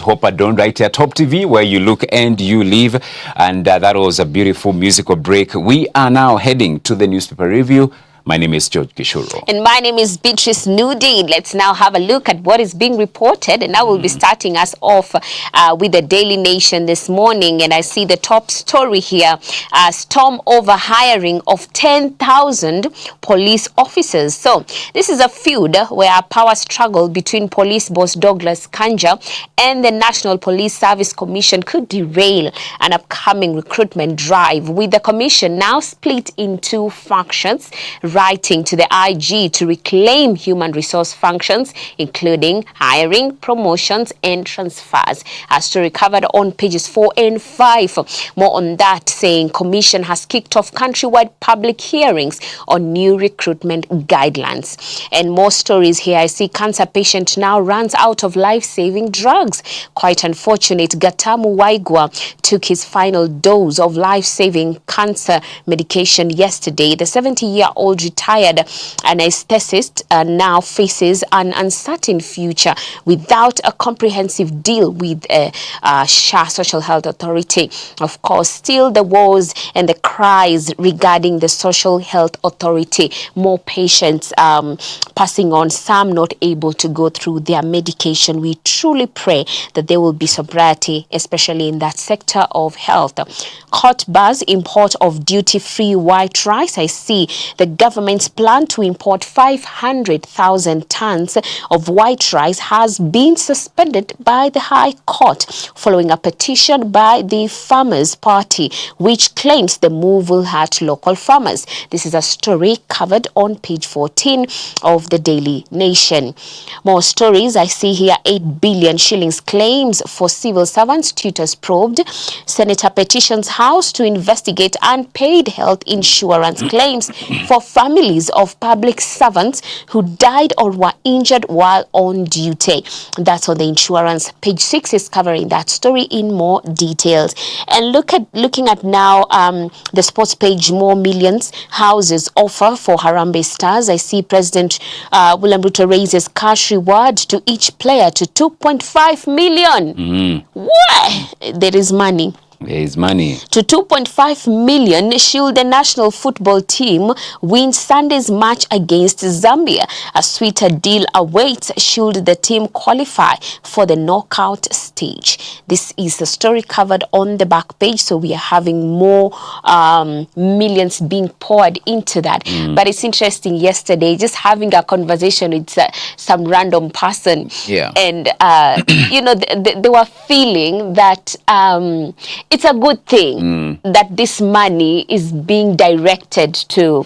Hopper Don right here, Top TV, where you look and you live. And that was a beautiful musical break. We are now heading to the newspaper review. My name is George Gishuru. And my name is Beatrice Nudi. Let's now have a look at what is being reported. And I will be starting us off with the Daily Nation this morning. And I see the top story here. Storm over hiring of 10,000 police officers. So this is a feud where a power struggle between police boss Douglas Kanja and the National Police Service Commission could derail an upcoming recruitment drive, with the commission now split in two factions, writing to the IG to reclaim human resource functions, including hiring, promotions, and transfers. A story covered on pages 4 and 5. More on that, saying commission has kicked off countrywide public hearings on new recruitment guidelines. And more stories here. I see cancer patient now runs out of life-saving drugs. Quite unfortunate. Gatamu Waigwa took his final dose of life-saving cancer medication yesterday. The 70-year-old retired anesthetist now faces an uncertain future without a comprehensive deal with SHA, Social Health Authority. Of course, still the woes and the cries regarding the Social Health Authority. More patients passing on, some not able to go through their medication. We truly pray that there will be sobriety, especially in that sector of health. Court bars import of duty-free white rice. I see the government's plan to import 500,000 tons of white rice has been suspended by the High Court following a petition by the Farmers Party, which claims the move will hurt local farmers. This is a story covered on page 14 of the Daily Nation. More stories I see here. 8 billion shillings claims for civil servants, tutors probed. Senator petitions House to investigate unpaid health insurance claims for families of public servants who died or were injured while on duty. That's on the insurance. Page 6 is covering that story in more details. And looking at now the sports page. More millions houses offer for Harambee Stars. I see President William Ruto raises cash reward to each player to 2.5 million. Why? There is money. There is money. To 2.5 million, should the national football team win Sunday's match against Zambia. A sweeter deal awaits should the team qualify for the knockout stage. This is the story covered on the back page, so we are having more millions being poured into that. But it's interesting, yesterday, just having a conversation with some random person. Yeah. And, you know, they were feeling that it's a good thing that this money is being directed to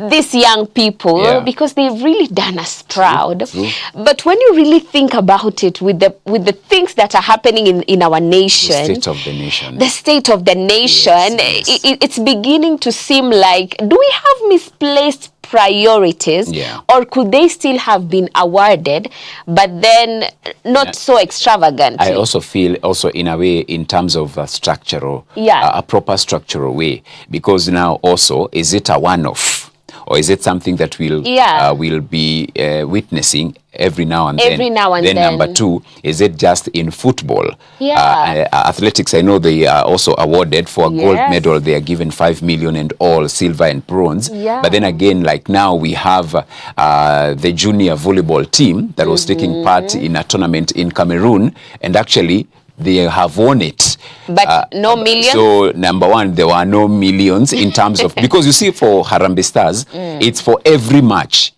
these young people, because they've really done us proud. True. But when you really think about it, with the things that are happening in our nation, the state of the nation, yes. It's beginning to seem like, do we have misplaced priorities, or could they still have been awarded, but then not so extravagant? I also feel, in a way, in terms of structural, a proper structural way, because now also, is it a one-off, or is it something that we'll be witnessing every now and then? Then number two, is it just in football? Athletics, I know they are also awarded for a gold medal. They are given 5 million and all, silver and bronze. But then again, like now we have the junior volleyball team that was taking part in a tournament in Cameroon, and actually they have won it. But no millions? So, number one, there were no millions in terms of, because you see, for Harambee Stars, it's for every match.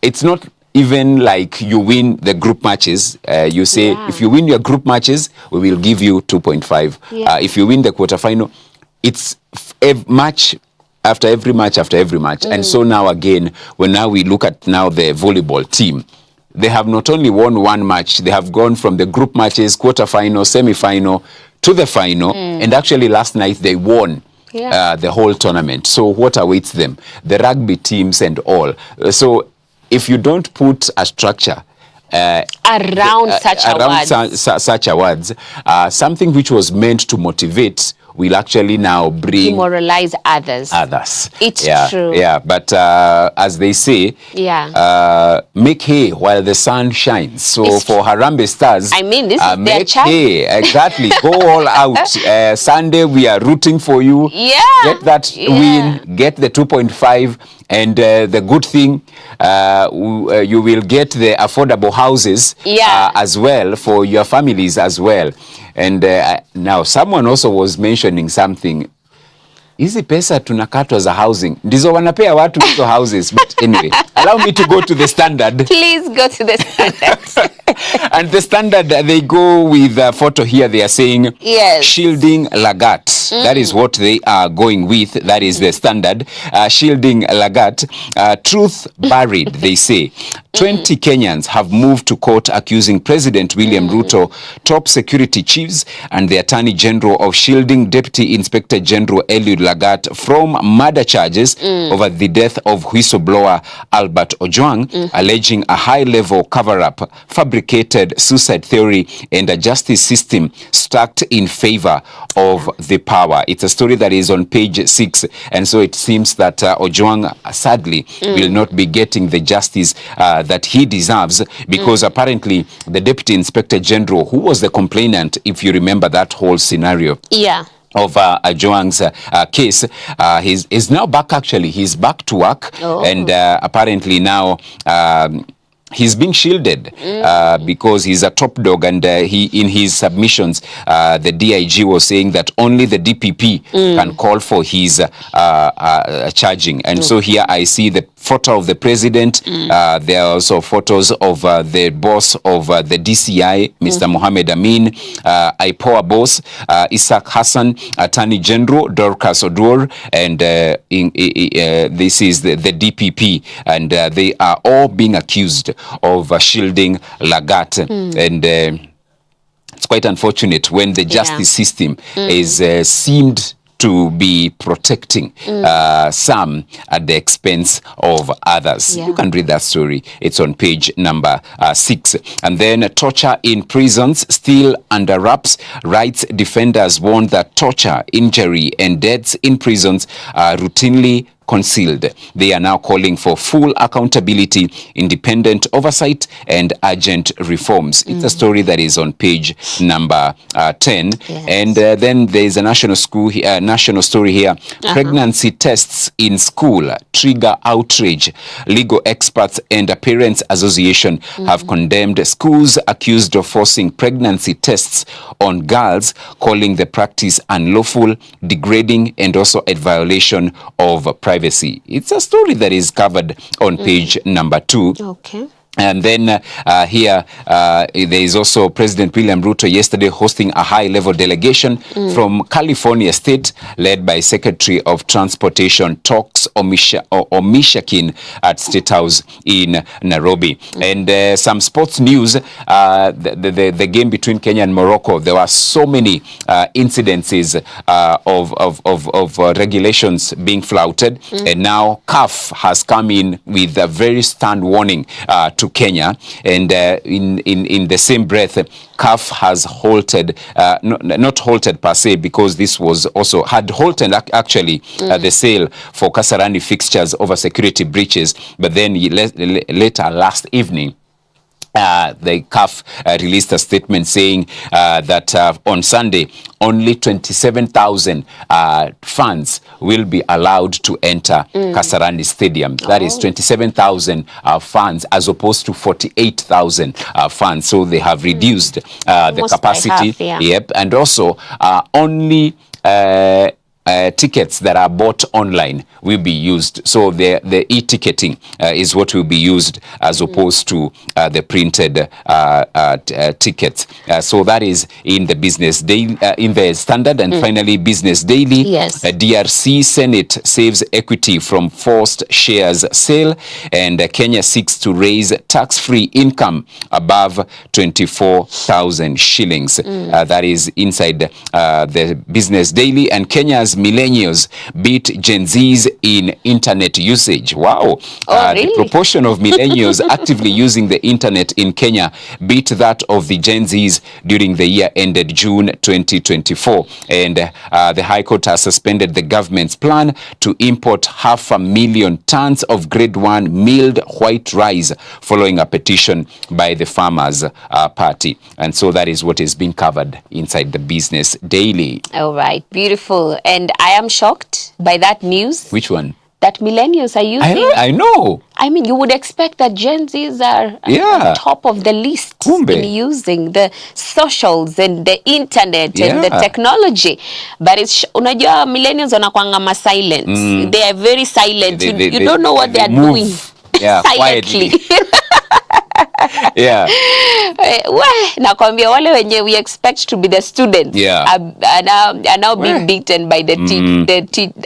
It's not even like you win the group matches. You say, if you win your group matches, we will give you 2.5. If you win the quarterfinal, it's match after every match after every match. And so now again, when now we look at now the volleyball team, they have not only won one match, they have gone from the group matches, quarterfinal, semi-final, to the final. And actually last night they won the whole tournament. So what awaits them? The rugby teams and all. So if you don't put a structure around such awards, something which was meant to motivate will actually now bring demoralize others. It's true. Yeah, but as they say, make hay while the sun shines. So for Harambee Stars, I mean, this is make their hay. Exactly. Go all out. Sunday, we are rooting for you. Yeah. Get that win. Get the 2.5. And the good thing, you will get the affordable houses as well for your families as well. And now someone also was mentioning something. Hizi pesa tunakatwa za housing ndizo wanapea watu hizo houses. But anyway, allow me to go to the Standard. Please go to the Standard. And the Standard, they go with a photo here. They are saying, shielding Lagat. That is what they are going with. That is the Standard. Shielding Lagat. Truth buried, they say. 20 Kenyans have moved to court accusing President William Ruto, top security chiefs, and the Attorney General of shielding Deputy Inspector General Eliud Lagat from murder charges over the death of whistleblower Albert Ojwang, alleging a high-level cover-up, fabricated suicide theory, and a justice system stacked in favor of the power. It's a story that is on page 6, and so it seems that Ojwang, sadly, will not be getting the justice that he deserves, because apparently the Deputy Inspector General, who was the complainant, if you remember that whole scenario, of Ojwang's case, he's now back. Actually, he's back to work, and apparently now he's being shielded because he's a top dog, and he, in his submissions, the DIG was saying that only the DPP can call for his charging. And so here I see the photo of the president. There are also photos of the boss of the DCI, Mr. Mohamed Amin, IPOA boss, Isaac Hassan, Attorney General Dorcas Oduor, and this is the DPP, and they are all being accused of shielding Lagat. And it's quite unfortunate when the justice system is seemed to be protecting some at the expense of others. You can read that story. It's on page number 6. And then torture in prisons still under wraps. Rights defenders warn that torture, injury, and deaths in prisons are routinely concealed. They are now calling for full accountability, independent oversight, and urgent reforms. It's a story that is on page number 10. And then there is a national story here. Pregnancy tests in school trigger outrage. Legal experts and a parents association have condemned schools accused of forcing pregnancy tests on girls, calling the practice unlawful, degrading, and also a violation of privacy. It's a story that is covered on page number 2. Okay. And then here there is also President William Ruto yesterday hosting a high-level delegation from California State, led by Secretary of Transportation Toks Omishakin at State House in Nairobi. And some sports news, the game between Kenya and Morocco, there were so many incidences of regulations being flouted, and now CAF has come in with a very stern warning to Kenya, and in the same breath, CAF has halted, not halted per se, because this was also had halted actually the sale for Kasarani fixtures over security breaches, but then later last evening, the CAF released a statement saying that on Sunday, only 27,000 fans will be allowed to enter Kasarani Stadium. That is 27,000 fans as opposed to 48,000 fans. So they have reduced the capacity. Half, and also only tickets that are bought online will be used. So the e-ticketing is what will be used as opposed to the printed tickets. So that is in the Business Daily, in the Standard, and finally Business Daily. DRC Senate saves equity from forced shares sale, and Kenya seeks to raise tax-free income above 24,000 shillings. That is inside the Business Daily. And Kenya's as millennials beat Gen Zs in internet usage. Wow. Really? The proportion of millennials actively using the internet in Kenya beat that of the Gen Zs during the year ended June 2024. And the High Court has suspended the government's plan to import 500,000 tons of grade 1 milled white rice following a petition by the Farmers Party. And so that is what is being covered inside the Business Daily. All right, beautiful. And I am shocked by that news. Which one? That millennials are using. I know. I mean, you would expect that Gen Zs are at the top of the list in using the socials and the internet and the technology. But it's unajua millennials wanakuanga silent. They are very silent. You don't know what they are doing. Silently. Yeah. Nakwambia wale wenye we expect to be the students are now being beaten by the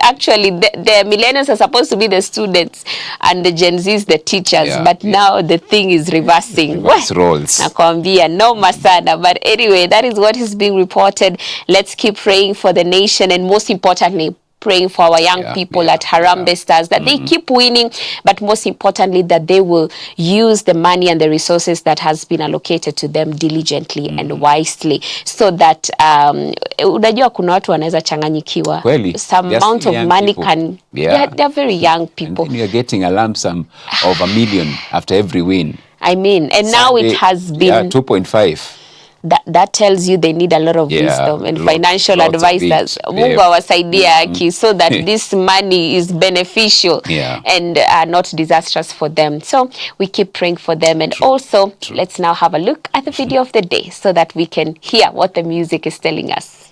actually the millennials are supposed to be the students and the Gen Zs the teachers, but now the thing is reversing. Roles. Nakwambia no masana. But anyway, that is what is being reported. Let's keep praying for the nation, and most importantly, praying for our young people at Harambee Stars, that they keep winning, but most importantly, that they will use the money and the resources that has been allocated to them diligently and wisely, so that unajua kuna watu wanaweza changanyikiwa. Some amount of money people can they're very young people. And then you're getting a lump sum of $1 million after every win. I mean, and now it has been 2.5. That tells you they need a lot of wisdom and financial advisors. Mungu awasaidie haki, so that this money is beneficial and not disastrous for them. So we keep praying for them. And also, let's now have a look at the video of the day so that we can hear what the music is telling us.